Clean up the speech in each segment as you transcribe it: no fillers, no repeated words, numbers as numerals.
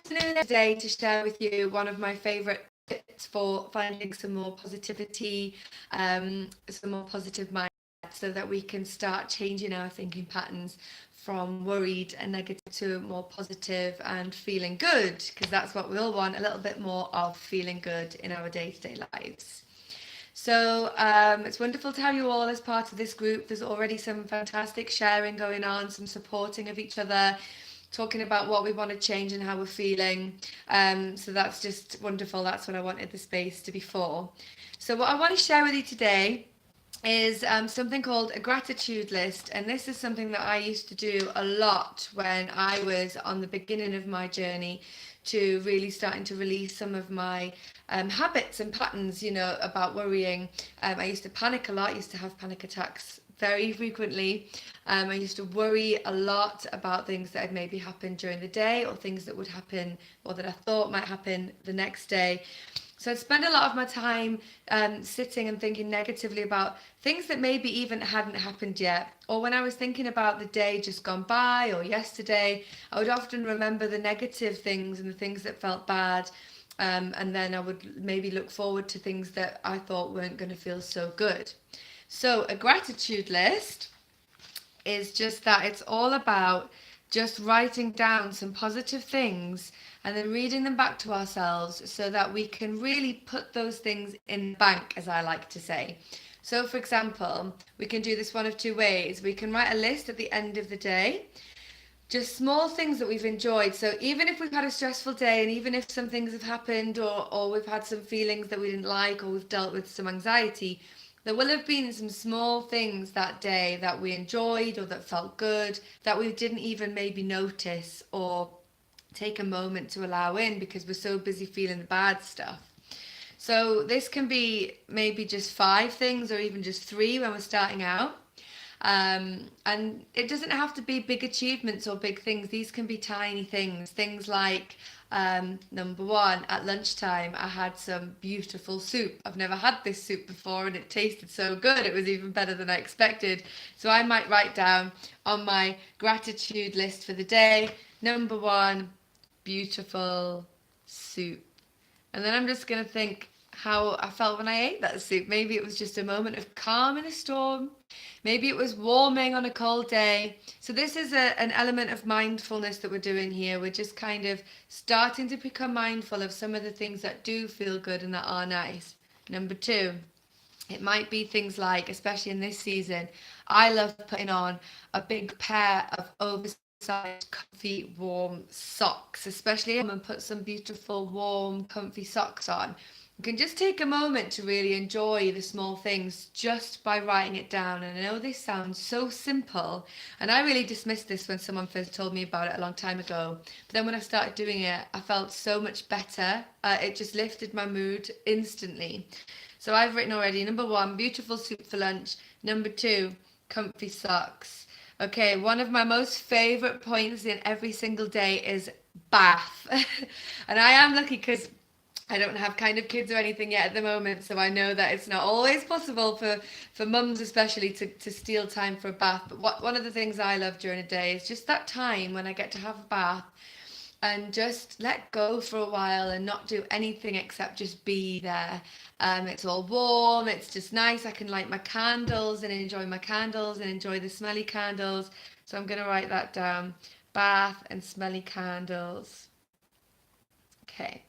today to share with you one of my favorite tips for finding some more positivity, some more positive mindset so that we can start changing our thinking patterns from worried and negative to more positive and feeling good, because that's what we all want, a little bit more of feeling good in our day-to-day lives. So it's wonderful to have you all as part of this group. There's already some fantastic sharing going on, some supporting of each other, talking about what we want to change and how we're feeling. So that's just wonderful. That's what I wanted the space to be for. So what I want to share with you today is something called a gratitude list. And this is something that I used to do a lot when I was on the beginning of my journey to really starting to release some of my habits and patterns, about worrying. I used to panic a lot, I used to have panic attacks very frequently. I used to worry a lot about things that had maybe happened during the day or things that would happen or that I thought might happen the next day. So I'd spend a lot of my time sitting and thinking negatively about things that maybe even hadn't happened yet. Or when I was thinking about the day just gone by or yesterday, I would often remember the negative things and the things that felt bad. And then I would maybe look forward to things that I thought weren't going to feel so good. So a gratitude list is just that. It's all about just writing down some positive things and then reading them back to ourselves so that we can really put those things in the bank, as I like to say. So, for example, we can do this one of two ways. We can write a list at the end of the day, just small things that we've enjoyed. So even if we've had a stressful day and even if some things have happened or we've had some feelings that we didn't like or we've dealt with some anxiety, there will have been some small things that day that we enjoyed or that felt good that we didn't even maybe notice or take a moment to allow in because we're so busy feeling the bad stuff. So this can be maybe just 5 things or even just 3 when we're starting out. And it doesn't have to be big achievements or big things. These can be tiny things. Things like number 1, at lunchtime, I had some beautiful soup. I've never had this soup before and it tasted so good. It was even better than I expected. So I might write down on my gratitude list for the day, number 1, beautiful soup. And then I'm just going to think how I felt when I ate that soup. Maybe it was just a moment of calm in a storm. Maybe it was warming on a cold day. So this is an element of mindfulness that we're doing here. We're just kind of starting to become mindful of some of the things that do feel good and that are nice. Number 2, it might be things like, especially in this season, I love putting on a big pair of oversized, comfy, warm socks, especially and put some beautiful, warm, comfy socks on. You can just take a moment to really enjoy the small things just by writing it down. And I know this sounds so simple, and I really dismissed this when someone first told me about it a long time ago. But then when I started doing it, I felt so much better. It just lifted my mood instantly. So I've written already, number 1, beautiful soup for lunch. Number 2, comfy socks. Okay, one of my most favorite points in every single day is bath. And I am lucky because I don't have kind of kids or anything yet at the moment, so I know that it's not always possible for mums especially to steal time for a bath. But one of the things I love during a day is just that time when I get to have a bath and just let go for a while and not do anything except just be there. It's all warm, it's just nice. I can light my candles and enjoy my candles and enjoy the smelly candles. So I'm going to write that down. Bath and smelly candles. Okay.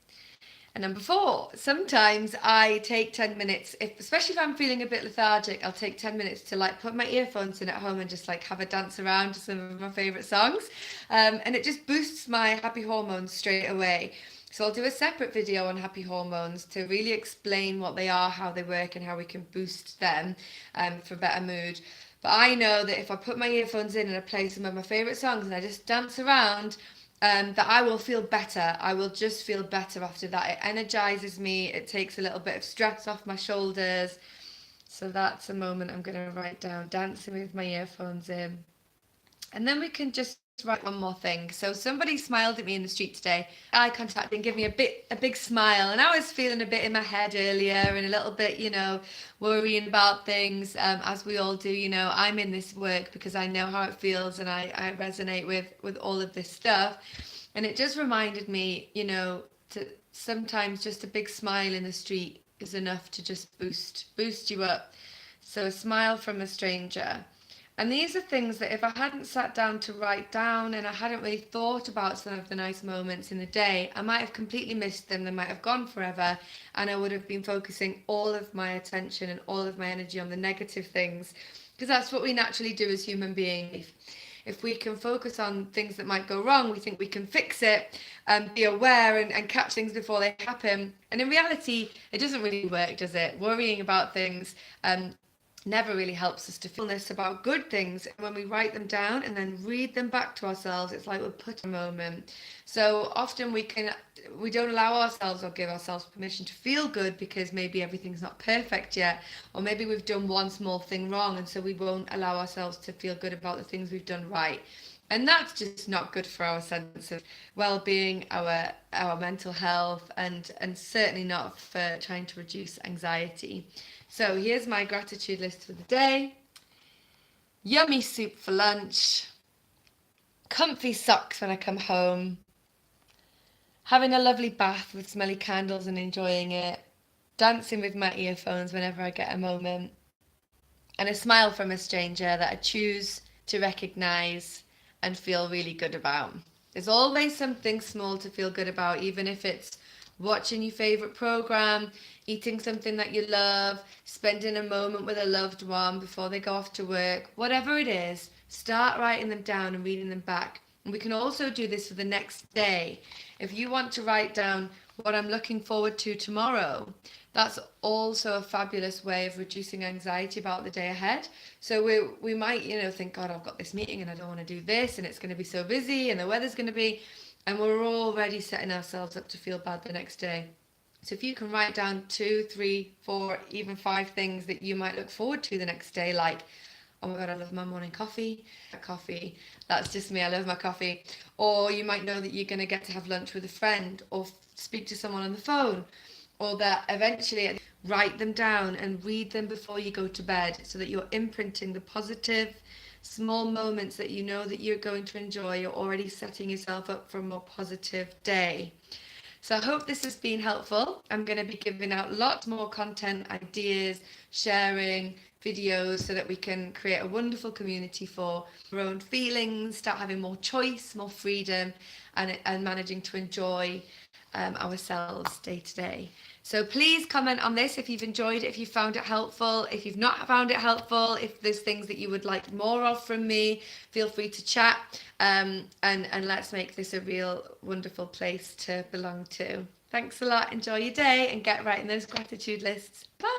And number 4, sometimes I take 10 minutes, especially if I'm feeling a bit lethargic, I'll take 10 minutes to put my earphones in at home and just have a dance around to some of my favorite songs. And it just boosts my happy hormones straight away. So I'll do a separate video on happy hormones to really explain what they are, how they work, and how we can boost them for better mood. But I know that if I put my earphones in and I play some of my favorite songs and I just dance around, that I will feel better. I will just feel better after that. It energizes me. It takes a little bit of stress off my shoulders. So that's a moment I'm going to write down, dancing with my earphones in. And then we can just write one more thing. So somebody smiled at me in the street today, eye contact, and give me a big smile. And I was feeling a bit in my head earlier and a little bit, worrying about things, as we all do. I'm in this work because I know how it feels and I resonate with all of this stuff. And it just reminded me, to sometimes just a big smile in the street is enough to just boost you up. So a smile from a stranger. And these are things that if I hadn't sat down to write down and I hadn't really thought about some of the nice moments in the day, I might have completely missed them. They might have gone forever. And I would have been focusing all of my attention and all of my energy on the negative things. Because that's what we naturally do as human beings. If we can focus on things that might go wrong, we think we can fix it and be aware and catch things before they happen. And in reality, it doesn't really work, does it? Worrying about things never really helps us to feel this about good things. And when we write them down and then read them back to ourselves, it's like we're put in a moment. So often we don't allow ourselves or give ourselves permission to feel good because maybe everything's not perfect yet, or maybe we've done one small thing wrong, and so we won't allow ourselves to feel good about the things we've done right. And that's just not good for our sense of well-being, our mental health, and certainly not for trying to reduce anxiety. So here's my gratitude list for the day. Yummy soup for lunch. Comfy socks when I come home. Having a lovely bath with smelly candles and enjoying it. Dancing with my earphones whenever I get a moment. And a smile from a stranger that I choose to recognise and feel really good about. There's always something small to feel good about, even if it's watching your favourite programme, eating something that you love, spending a moment with a loved one before they go off to work. Whatever it is, start writing them down and reading them back. And we can also do this for the next day. If you want to write down what I'm looking forward to tomorrow, that's also a fabulous way of reducing anxiety about the day ahead. So we might, think, God, I've got this meeting and I don't want to do this and it's going to be so busy and the weather's going to be, and we're already setting ourselves up to feel bad the next day. So if you can write down 2, 3, 4, even 5 things that you might look forward to the next day, like, oh my God, I love my morning coffee. That's just me. I love my coffee. Or you might know that you're going to get to have lunch with a friend or speak to someone on the phone, or that eventually write them down and read them before you go to bed, so that you're imprinting the positive small moments that you know that you're going to enjoy. You're already setting yourself up for a more positive day. So I hope this has been helpful. I'm going to be giving out lots more content, ideas, sharing videos, so that we can create a wonderful community for our own feelings, start having more choice, more freedom, and managing to enjoy ourselves day to day. So please comment on this if you've enjoyed it, if you found it helpful. If you've not found it helpful, if there's things that you would like more of from me, feel free to chat, and let's make this a real wonderful place to belong to. Thanks a lot. Enjoy your day and get writing those gratitude lists. Bye.